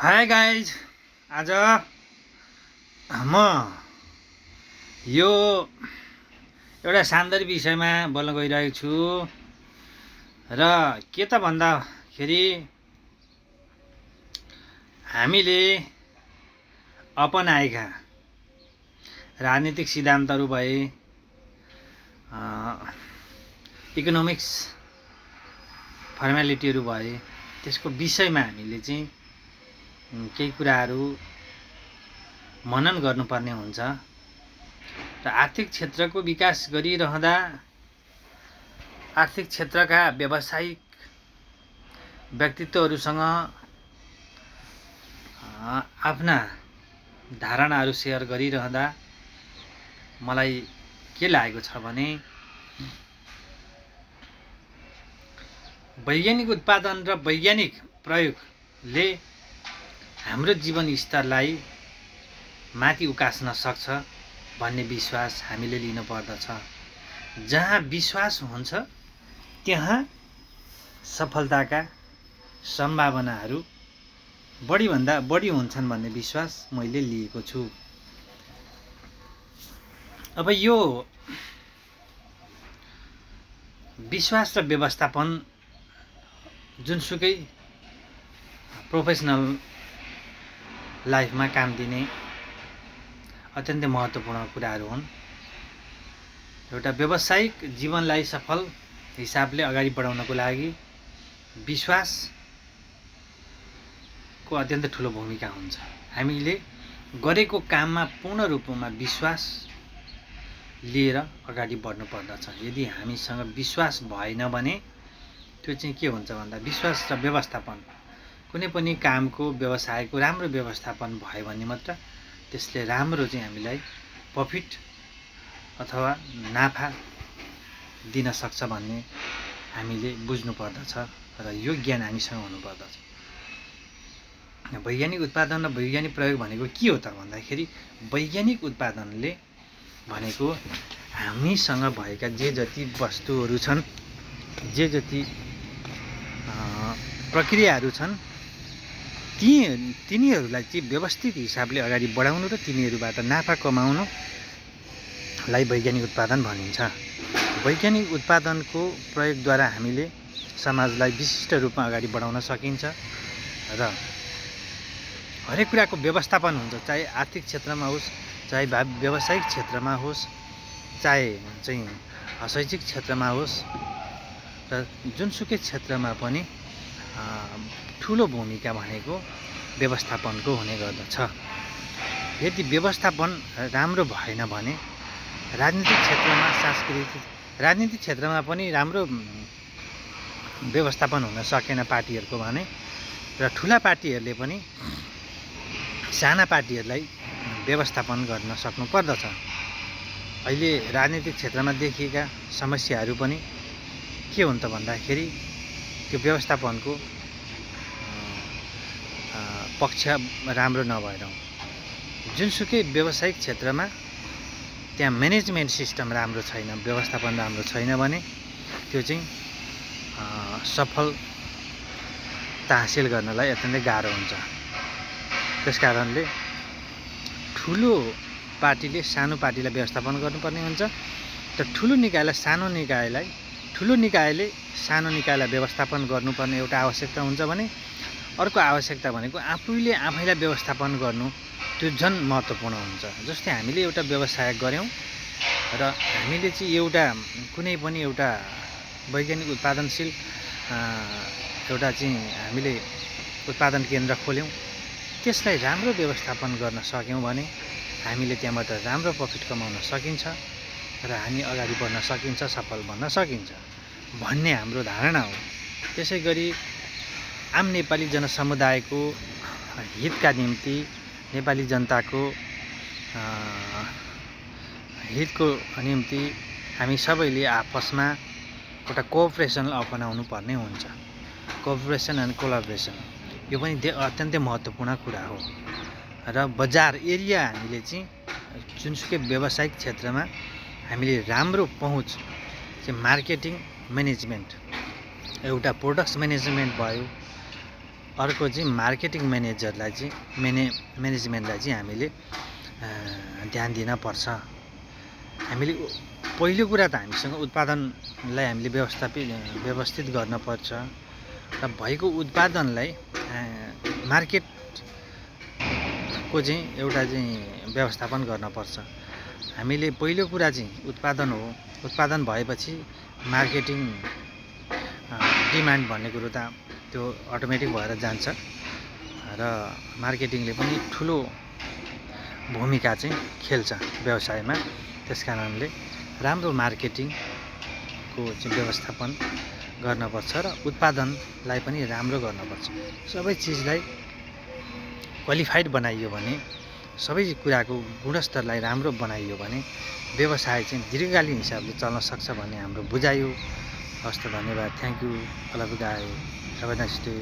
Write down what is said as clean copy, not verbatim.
Hi guys, आज म यो एउटा शानदार विषयमा बोल्न गइरहेको छु र के त भन्दाखेरि हामीले अपनाएका राजनीतिक सिद्धान्तहरू भए, इकोनोमिक्स फर्मालिटीहरू भए, त्यसको विषयमा हामीले चाहिँ केही कुराहरू मनन गर्नुपर्ने हुन्छ र आर्थिक क्षेत्रको विकास गरिरहँदा आर्थिक क्षेत्रका व्यावसायिक व्यक्तित्वहरूसँग आफ्ना धारणाहरू सेयर गरिरहँदा मलाई के लागेको छ भने वैज्ञानिक उत्पादन र वैज्ञानिक प्रयोगले हाम्रो जीवन स्तरलाई माथि उकास्न सक्छ भन्ने विश्वास हामीले लिनु पर्दछ। जहाँ विश्वास हुन्छ त्यहाँ सफलताका सम्भावनाहरू बढीभन्दा बढी हुन्छन् भन्ने विश्वास मैले लिएको छु। अब यो विश्वास र व्यवस्थापन जुनसुकै प्रोफेसनल लाइफमा काम दिने अत्यन्तै महत्त्वपूर्ण कुराहरू हुन्। एउटा व्यावसायिक जीवनलाई सफल हिसाबले अगाडि बढाउनको लागि विश्वासको अत्यन्तै ठुलो भूमिका हुन्छ। हामीले गरेको काममा पूर्ण रूपमा विश्वास लिएर अगाडि बढ्नु पर्दछ। यदि हामीसँग विश्वास भएन भने त्यो चाहिँ के हुन्छ भन्दा विश्वास र व्यवस्थापन, कुनै पनि कामको व्यवसायको राम्रो व्यवस्थापन भयो भने मात्र त्यसले राम्रो चाहिँ हामीलाई प्रफिट अथवा नाफा दिन सक्छ भन्ने हामीले बुझ्नु पर्दछ र यो ज्ञान हामीसँग हुनुपर्दछ। वैज्ञानिक उत्पादन र वैज्ञानिक प्रयोग भनेको के हो त भन्दाखेरि वैज्ञानिक उत्पादनले भनेको हामीसँग भएका जे जति वस्तुहरू छन्, जे जति प्रक्रियाहरू छन्, तिनीहरूलाई चाहिँ व्यवस्थित हिसाबले अगाडि बढाउनु र तिनीहरूबाट नाफा कमाउनुलाई वैज्ञानिक उत्पादन भनिन्छ। वैज्ञानिक उत्पादनको प्रयोगद्वारा हामीले समाजलाई विशिष्ट रूपमा अगाडि बढाउन सकिन्छ र हरेक कुराको व्यवस्थापन हुन्छ, चाहे आर्थिक क्षेत्रमा होस्, चाहे व्यावसायिक क्षेत्रमा होस्, चाहे चाहिँ शैक्षिक क्षेत्रमा होस् र जुनसुकै क्षेत्रमा पनि ठुलो भूमिका भनेको व्यवस्थापनको हुने गर्दछ। यदि व्यवस्थापन राम्रो भएन भने राजनीतिक क्षेत्रमा पनि राम्रो व्यवस्थापन हुन सकेन पार्टीहरूको भने, र ठुला पार्टीहरूले पनि साना पार्टीहरूलाई व्यवस्थापन गर्न सक्नु पर्दछ। अहिले राजनीतिक क्षेत्रमा देखिएका समस्याहरू पनि के हुन् त भन्दाखेरि त्यो व्यवस्थापनको पक्ष राम्रो नभएर हो। जुनसुकै व्यावसायिक क्षेत्रमा त्यहाँ म्यानेजमेन्ट सिस्टम राम्रो छैन, व्यवस्थापन राम्रो छैन भने त्यो चाहिँ सफलता हासिल गर्नलाई अत्यन्तै गाह्रो हुन्छ। त्यसकारणले ठुलो पार्टीले सानो पार्टीलाई व्यवस्थापन गर्नुपर्ने हुन्छ र ठुलो निकायले सानो निकायलाई व्यवस्थापन गर्नुपर्ने एउटा आवश्यकता हुन्छ भने अर्को आवश्यकता भनेको आफैलाई व्यवस्थापन गर्नु, त्यो झन् महत्त्वपूर्ण हुन्छ। जस्तै हामीले एउटा व्यवसाय गऱ्यौँ र हामीले चाहिँ कुनै पनि एउटा वैज्ञानिक उत्पादनशील एउटा चाहिँ हामीले उत्पादन केन्द्र खोल्यौँ, त्यसलाई राम्रो व्यवस्थापन गर्न सक्यौँ भने हामीले त्यहाँबाट राम्रो प्रफिट कमाउन सकिन्छ र हामी अगाडि बढ्न सकिन्छ, सफल बन्न सकिन्छ भन्ने हाम्रो धारणा हो। त्यसै गरी आम नेपाली जनसमुदायको हितका निम्ति, नेपाली जनताको हितको निम्ति हामी सबैले आपसमा एउटा कोअपरेसन अपनाउनु पर्ने हुन्छ। कोअपरेसन एन्ड कोलाबोरेसन यो पनि अत्यन्तै महत्त्वपूर्ण कुरा हो। र बजार एरिया हामीले चाहिँ जुनसुकै व्यावसायिक क्षेत्रमा हामीले राम्रो पहुँच चाहिँ मार्केटिङ म्यानेजमेन्ट, एउटा प्रोडक्ट्स म्यानेजमेन्ट भयो, अर्को चाहिँ मार्केटिङ म्यानेजरलाई चाहिँ म्यानेजमेन्टलाई चाहिँ हामीले ध्यान दिन पर्छ। हामीले पहिलो कुरा त हामीसँग उत्पादनलाई हामीले व्यवस्थित गर्न पर्छ र भएको उत्पादनलाई मार्केटको चाहिँ एउटा चाहिँ व्यवस्थापन गर्न पर्छ। हामीले पहिलो कुरा चाहिँ उत्पादन हो, उत्पादन भएपछि मार्केटिङ डिमान्ड भन्ने कुरो त त्यो अटोमेटिक भएर जान्छ र मार्केटिङले पनि ठुलो भूमिका चाहिँ खेल्छ व्यवसायमा। त्यसकारणले राम्रो मार्केटिङको चाहिँ व्यवस्थापन गर्नुपर्छ र उत्पादनलाई पनि राम्रो गर्नुपर्छ। सबै चिजलाई क्वालिफाइड बनाइयो भने, सबै कुराको गुणस्तरलाई राम्रो बनाइयो भने व्यवसाय चाहिँ दीर्घकालीन हिसाबले चल्न सक्छ भन्ने हाम्रो बुझाइ हो। हस्त, धन्यवाद, thank you, have a nice day.